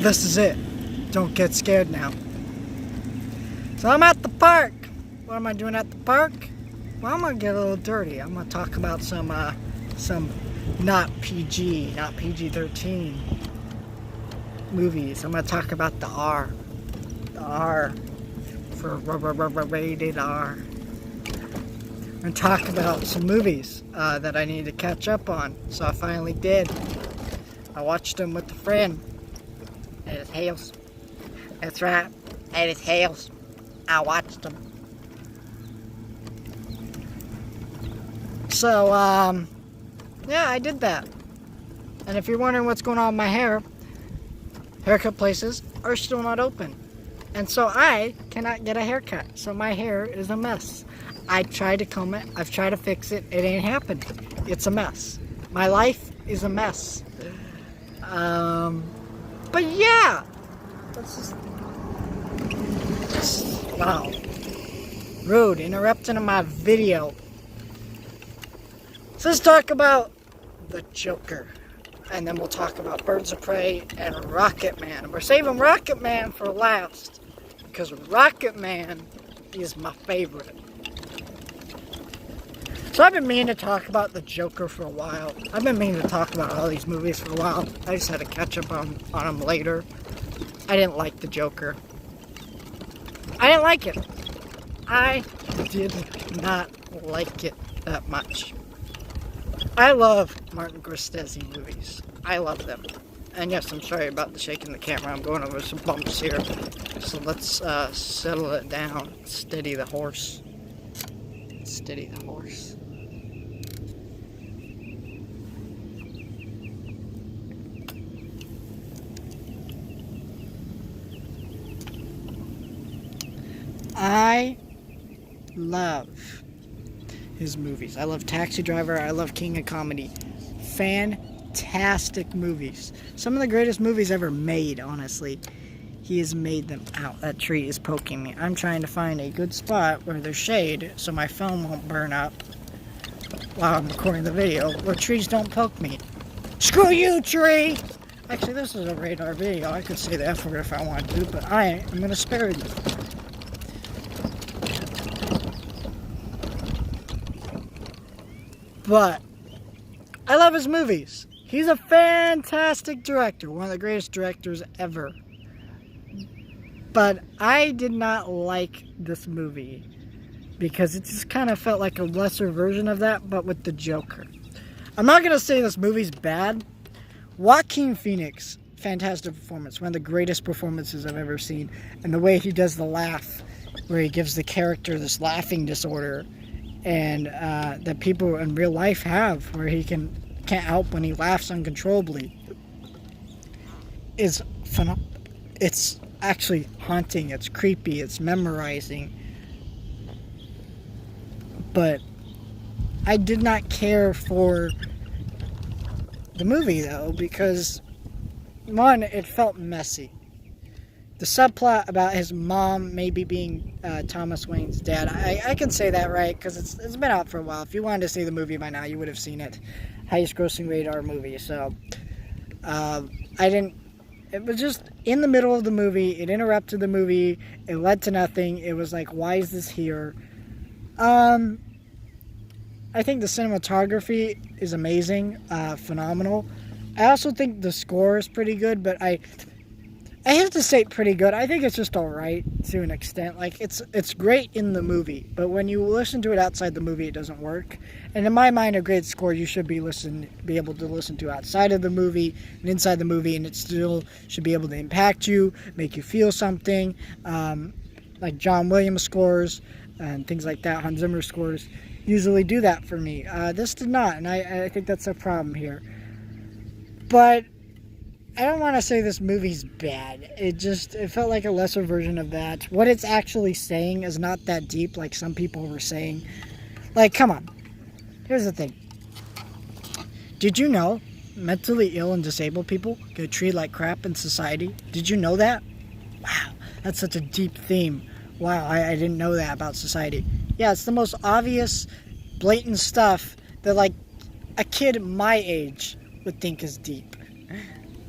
this is it. Don't get scared now. So I'm at the park. What am I doing at the park? Well, I'm gonna get a little dirty. I'm gonna talk about some not PG-13 movies. I'm gonna talk about the R for rated R. I'm gonna talk about some movies that I need to catch up on. So I finally did. I watched them with a friend. It is Hales. That's right. It is Hales. I watched them. So, yeah, I did that. And if you're wondering what's going on with my hair, haircut places are still not open. And so I cannot get a haircut. So my hair is a mess. I tried to comb it. I've tried to fix it. It ain't happening. It's a mess. My life is a mess. But yeah. Let's just... Wow. Rude. Interrupting my video. So let's talk about the Joker. And then we'll talk about Birds of Prey and Rocket Man. We're saving Rocket Man for last. Because Rocket Man is my favorite. So I've been meaning to talk about the Joker for a while. I've been meaning to talk about all these movies for a while. I just had to catch up on them later. I didn't like the Joker. I didn't like it. I did not like it that much. I love Martin Scorsese movies. I love them. And yes, I'm sorry about the shaking the camera. I'm going over some bumps here. So let's settle it down. Steady the horse. Steady the horse. I love his movies. I love Taxi Driver. I love King of Comedy. Fantastic movies. Some of the greatest movies ever made, honestly. He has made them out. That tree is poking me. I'm trying to find a good spot where there's shade so my phone won't burn up while I'm recording the video, where trees don't poke me. Screw you, tree! Actually, this is a radar video. I could say the F word if I wanted to, but I'm going to spare you. But I love his movies. He's a fantastic director, one of the greatest directors ever. But I did not like this movie because it just kind of felt like a lesser version of that, but with the Joker. I'm not going to say this movie's bad. Joaquin Phoenix, fantastic performance, one of the greatest performances I've ever seen. And the way he does the laugh, where he gives the character this laughing disorder, and that people in real life have, where he can't help when he laughs uncontrollably, is phenomenal. It's actually haunting. It's creepy. It's memorizing. But I did not care for the movie, though, because, one, it felt messy. The subplot about his mom maybe being Thomas Wayne's dad, I can say that right, because it's been out for a while. If you wanted to see the movie by now, you would have seen it. Highest grossing radar movie. So, I didn't... It was just in the middle of the movie. It interrupted the movie. It led to nothing. It was like, why is this here? I think the cinematography is amazing. Phenomenal. I also think the score is pretty good, but I have to say pretty good. I think it's just alright to an extent. Like, it's great in the movie, but when you listen to it outside the movie, it doesn't work. And in my mind, a great score you should be able to listen to outside of the movie and inside the movie, and it still should be able to impact you, make you feel something. Like John Williams scores and things like that, Hans Zimmer scores, usually do that for me. This did not, and I think that's a problem here. But I don't want to say this movie's bad. It felt like a lesser version of that. What it's actually saying is not that deep like some people were saying. Like, come on. Here's the thing. Did you know mentally ill and disabled people get treated like crap in society? Did you know that? Wow, that's such a deep theme. Wow, I didn't know that about society. Yeah, it's the most obvious, blatant stuff that, like, a kid my age would think is deep.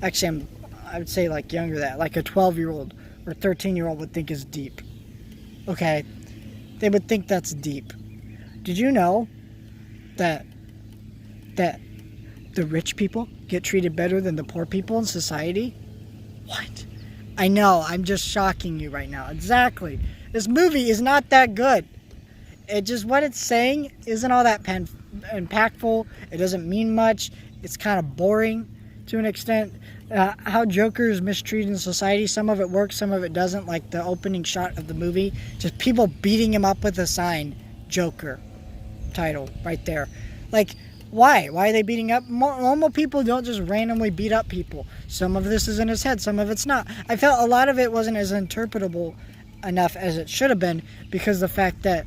Actually, I would say like younger than that, like a 12-year-old or 13-year-old would think is deep. Okay? They would think that's deep. Did you know that the rich people get treated better than the poor people in society? What? I know, I'm just shocking you right now. Exactly. This movie is not that good. It just, what it's saying isn't all that impactful. It doesn't mean much. It's kind of boring to an extent. How Joker is mistreated in society, some of it works, some of it doesn't, like the opening shot of the movie. Just people beating him up with a sign, Joker title, right there. Like, why? Why are they beating up? Normal people don't just randomly beat up people. Some of this is in his head, some of it's not. I felt a lot of it wasn't as interpretable enough as it should have been because the fact that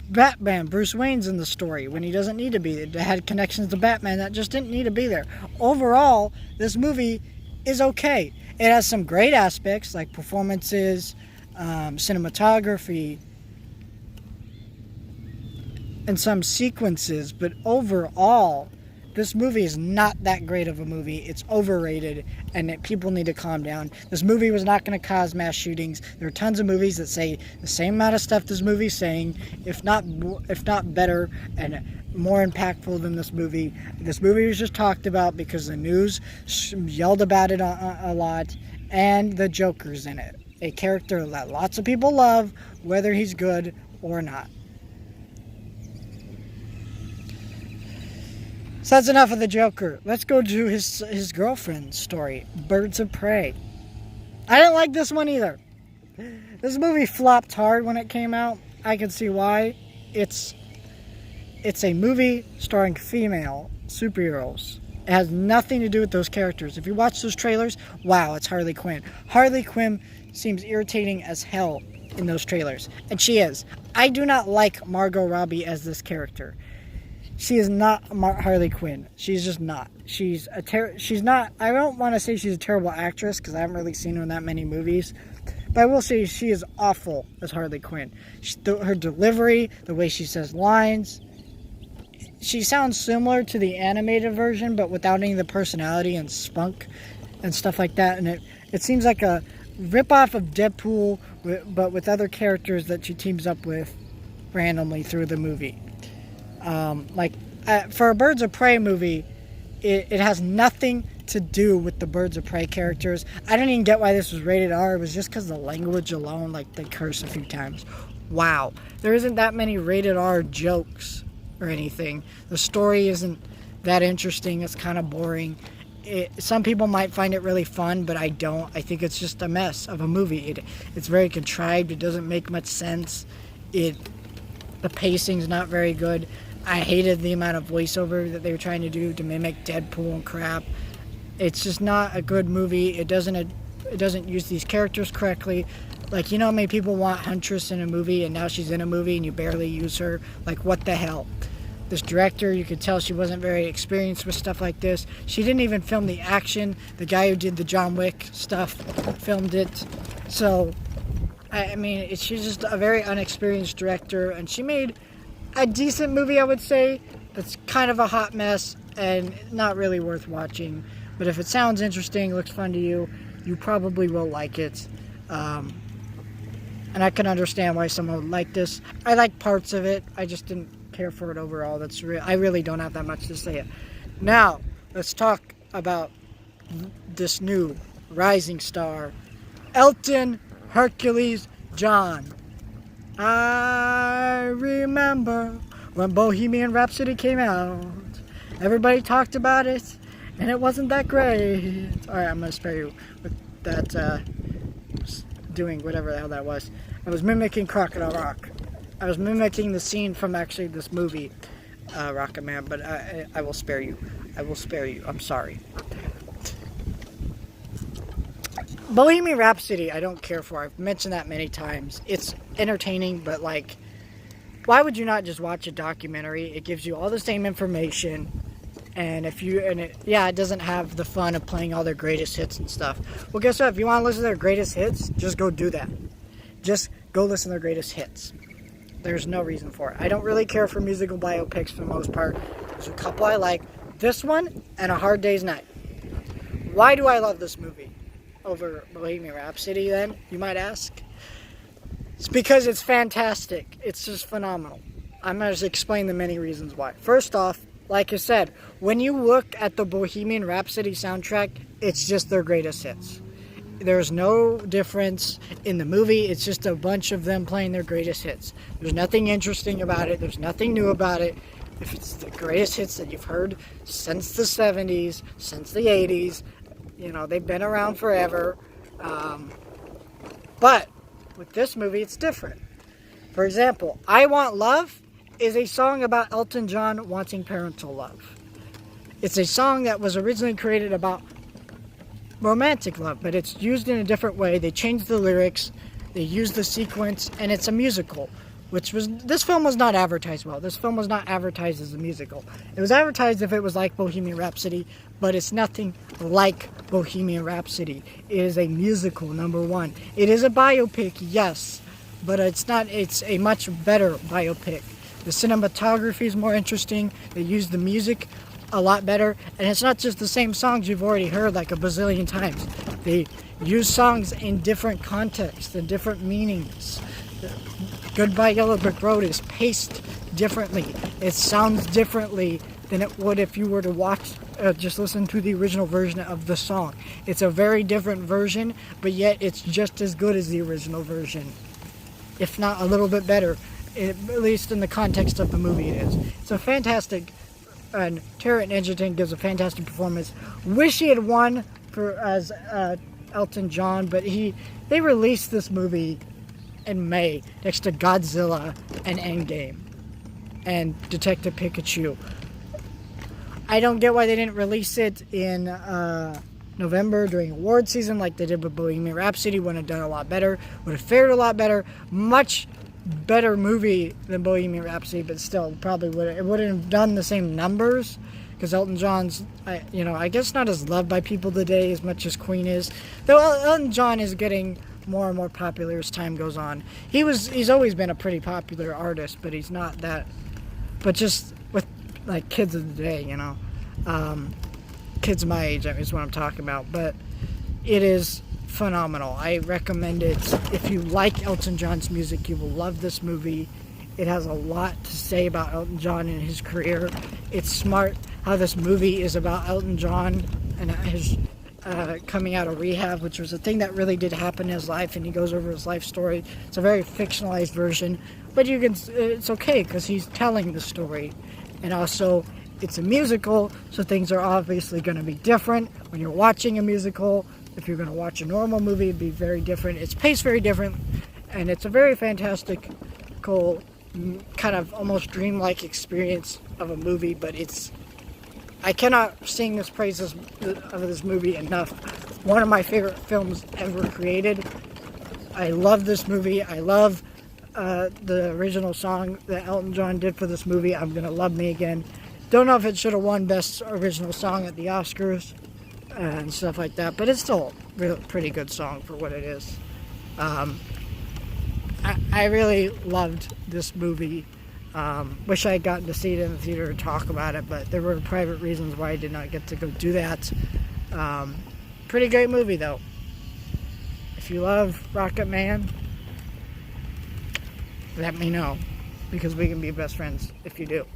Batman, Bruce Wayne's in the story when he doesn't need to be. It had connections to Batman that just didn't need to be there. Overall, this movie is okay. It has some great aspects like performances, cinematography, and some sequences, but overall, this movie is not that great of a movie. It's overrated, and people need to calm down. This movie was not going to cause mass shootings. There are tons of movies that say the same amount of stuff this movie's saying, if not better and more impactful than this movie. This movie was just talked about because the news yelled about it a lot, and the Joker's in it. A character that lots of people love, whether he's good or not. So that's enough of the Joker. Let's go to his girlfriend's story, Birds of Prey. I didn't like this one either. This movie flopped hard when it came out. I can see why. It's a movie starring female superheroes. It has nothing to do with those characters. If you watch those trailers, wow, it's Harley Quinn. Harley Quinn seems irritating as hell in those trailers. And she is. I do not like Margot Robbie as this character. She is not Harley Quinn. She's just not. She's not, I don't want to say she's a terrible actress because I haven't really seen her in that many movies. But I will say she is awful as Harley Quinn. Her delivery, the way she says lines, she sounds similar to the animated version, but without any of the personality and spunk and stuff like that. And it seems like a ripoff of Deadpool, but with other characters that she teams up with randomly through the movie. For a Birds of Prey movie, it has nothing to do with the Birds of Prey characters. I didn't even get why this was rated R. It was just because the language alone, like they curse a few times. Wow. There isn't that many rated R jokes or anything. The story isn't that interesting. It's kind of boring. Some people might find it really fun, but I don't. I think it's just a mess of a movie. It's very contrived. It doesn't make much sense. The pacing's not very good. I hated the amount of voiceover that they were trying to do to mimic Deadpool and crap. It's just not a good movie. It doesn't use these characters correctly. Like, you know how many people want Huntress in a movie and now she's in a movie and you barely use her? Like, what the hell? This director, you could tell she wasn't very experienced with stuff like this. She didn't even film the action. The guy who did the John Wick stuff filmed it. So, I mean, she's just a very unexperienced director, and she made a decent movie, I would say. It's kind of a hot mess and not really worth watching. But if it sounds interesting, looks fun to you, you probably will like it. And I can understand why someone would like this. I like parts of it. I just didn't care for it overall. I really don't have that much to say. Now, let's talk about this new rising star, Elton Hercules John. I remember when Bohemian Rhapsody came out. Everybody talked about it, and it wasn't that great. Alright, I'm going to spare you with that, doing whatever the hell that was. I was mimicking Crocodile Rock. I was mimicking the scene from actually this movie, Rocket Man, but I will spare you. I will spare you. I'm sorry. Bohemian Rhapsody, I don't care for. I've mentioned that many times. It's entertaining, but like, why would you not just watch a documentary? It gives you all the same information, and it doesn't have the fun of playing all their greatest hits and stuff. Well, guess what? If you want to listen to their greatest hits, just go do that. Just go listen to their greatest hits. There's no reason for it. I don't really care for musical biopics for the most part. There's a couple I like. This one and A Hard Day's Night. Why do I love this movie over Bohemian Rhapsody then, you might ask? It's because it's fantastic. It's just phenomenal. I'm going to explain the many reasons why. First off, like I said, when you look at the Bohemian Rhapsody soundtrack, it's just their greatest hits. There's no difference in the movie. It's just a bunch of them playing their greatest hits. There's nothing interesting about it. There's nothing new about it. If it's the greatest hits that you've heard since the 70s, since the 80s, they've been around forever. But with this movie, it's different. For example, I Want Love is a song about Elton John wanting parental love. It's a song that was originally created about romantic love, but it's used in a different way. They changed the lyrics, they used the sequence, and it's a musical. This film was not advertised well. This film was not advertised as a musical. It was advertised if it was like Bohemian Rhapsody, but it's nothing like Bohemian Rhapsody. It is a musical, number one. It is a biopic, yes, but it's not. It's a much better biopic. The cinematography is more interesting. They use the music a lot better, and it's not just the same songs you've already heard like a bazillion times. They use songs in different contexts and different meanings. Goodbye Yellow Brick Road is paced differently. It sounds differently than it would if you were to just listen to the original version of the song. It's a very different version, but yet it's just as good as the original version, if not a little bit better, at least in the context of the movie it is. It's a fantastic, and Taron Egerton gives a fantastic performance. Wish he had won as Elton John, but they released this movie in May next to Godzilla and Endgame and Detective Pikachu. I don't get why they didn't release it in November during award season like they did with Bohemian Rhapsody. Would have done a lot better, would have fared a lot better, much better movie than Bohemian Rhapsody, but still probably wouldn't have done the same numbers because Elton John's I guess not as loved by people today as much as Queen is, though Elton John is getting more and more popular as time goes on. He's always been a pretty popular artist, but he's not that, but just with like kids of the day, kids my age is what I'm talking about. But it is phenomenal. I recommend it. If you like Elton John's music, you will love this movie. It has a lot to say about Elton John and his career. It's smart how this movie is about Elton John and his coming out of rehab, which was a thing that really did happen in his life, and he goes over his life story. It's a very fictionalized version, but it's okay because he's telling the story. And also, it's a musical, so things are obviously going to be different when you're watching a musical. If you're going to watch a normal movie, it'd be very different. It's paced very different, and it's a very fantastical, kind of almost dreamlike experience of a movie, but I cannot sing this praises of this movie enough. One of my favorite films ever created. I love this movie. I love the original song that Elton John did for this movie, I'm Gonna Love Me Again. Don't know if it should have won Best Original Song at the Oscars and stuff like that, but it's still a really pretty good song for what it is. I really loved this movie. Wish I had gotten to see it in the theater and talk about it, but there were private reasons why I did not get to go do that. Pretty great movie, though. If you love Rocket Man, let me know, because we can be best friends if you do.